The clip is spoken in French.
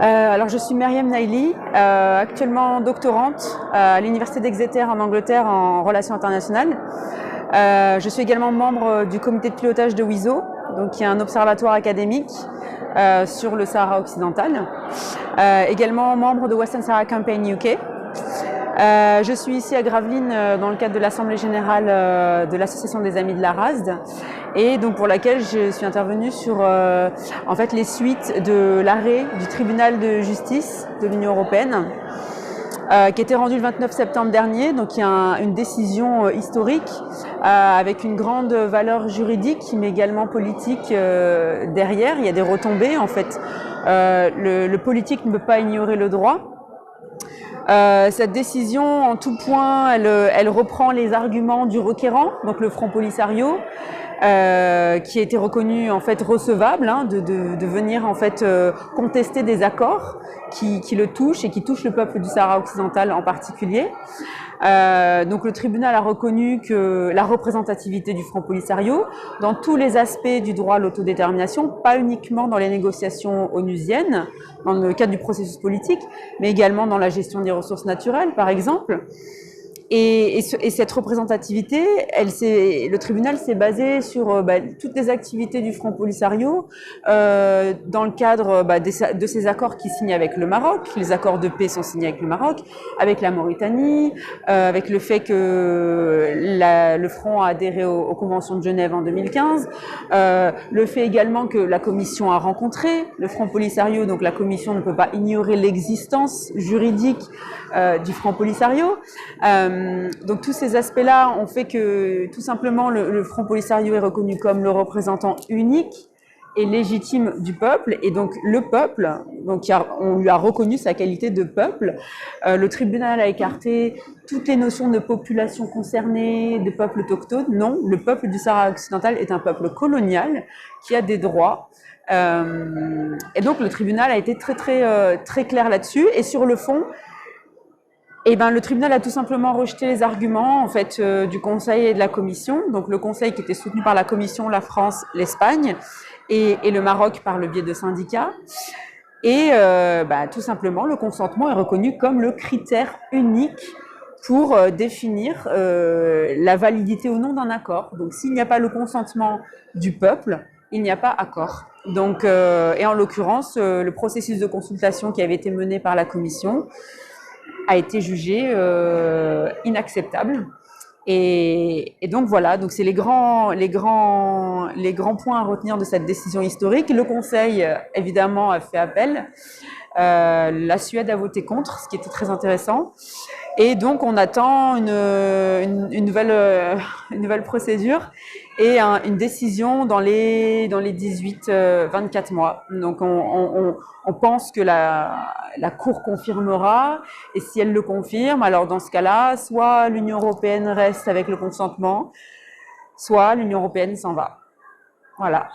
Alors je suis Myriam Naili, actuellement doctorante à l'Université d'Exeter en Angleterre en relations internationales. Je suis également membre du comité de pilotage de WISO, donc qui est un observatoire académique sur le Sahara occidental. Également membre de Western Sahara Campaign UK. Je suis ici à Gravelines dans le cadre de l'Assemblée générale de l'Association des Amis de la RASD et donc pour laquelle je suis intervenue sur en fait les suites de l'arrêt du tribunal de justice de l'Union européenne qui a été rendu le 29 septembre dernier. Donc il y a une décision historique avec une grande valeur juridique mais également politique derrière. Il y a des retombées en fait. Le politique ne peut pas ignorer le droit. Cette décision, en tout point, elle reprend les arguments du requérant, donc le Front Polisario, qui a été reconnu en fait recevable, de venir en fait contester des accords qui le touchent et qui touchent le peuple du Sahara occidental en particulier. Donc le tribunal a reconnu que la représentativité du Front Polisario dans tous les aspects du droit à l'autodétermination, pas uniquement dans les négociations onusiennes, dans le cadre du processus politique, mais également dans la gestion des ressources naturelles, par exemple. Et cette représentativité, le tribunal s'est basé sur toutes les activités du Front Polisario dans le cadre de ces accords qu'il signe avec le Maroc. Les accords de paix sont signés avec le Maroc, avec la Mauritanie, avec le fait que le Front a adhéré aux conventions de Genève en 2015, le fait également que la Commission a rencontré le Front Polisario, donc la Commission ne peut pas ignorer l'existence juridique du Front Polisario. Donc tous ces aspects-là ont fait que tout simplement le Front Polisario est reconnu comme le représentant unique et légitime du peuple, et donc le peuple, donc on lui a reconnu sa qualité de peuple. Le tribunal a écarté toutes les notions de population concernée, de peuple autochtone. Non, le peuple du Sahara occidental est un peuple colonial qui a des droits. Et donc le tribunal a été très clair là-dessus, et sur le fond, le tribunal a tout simplement rejeté les arguments en fait du Conseil et de la Commission. Donc le Conseil qui était soutenu par la Commission, la France, l'Espagne et le Maroc par le biais de syndicats. Et tout simplement, le consentement est reconnu comme le critère unique pour définir la validité ou non d'un accord. Donc s'il n'y a pas le consentement du peuple, il n'y a pas accord. Donc, et en l'occurrence, le processus de consultation qui avait été mené par la Commission a été jugé inacceptable. Et donc voilà, donc c'est les grands points à retenir de cette décision historique. Le Conseil, évidemment, a fait appel. La Suède a voté contre, ce qui était très intéressant. Et donc on attend une nouvelle procédure et une décision dans les 18-24 mois. Donc on pense que la Cour confirmera, et si elle le confirme, alors dans ce cas-là, soit l'Union européenne reste avec le consentement, soit l'Union européenne s'en va. Voilà.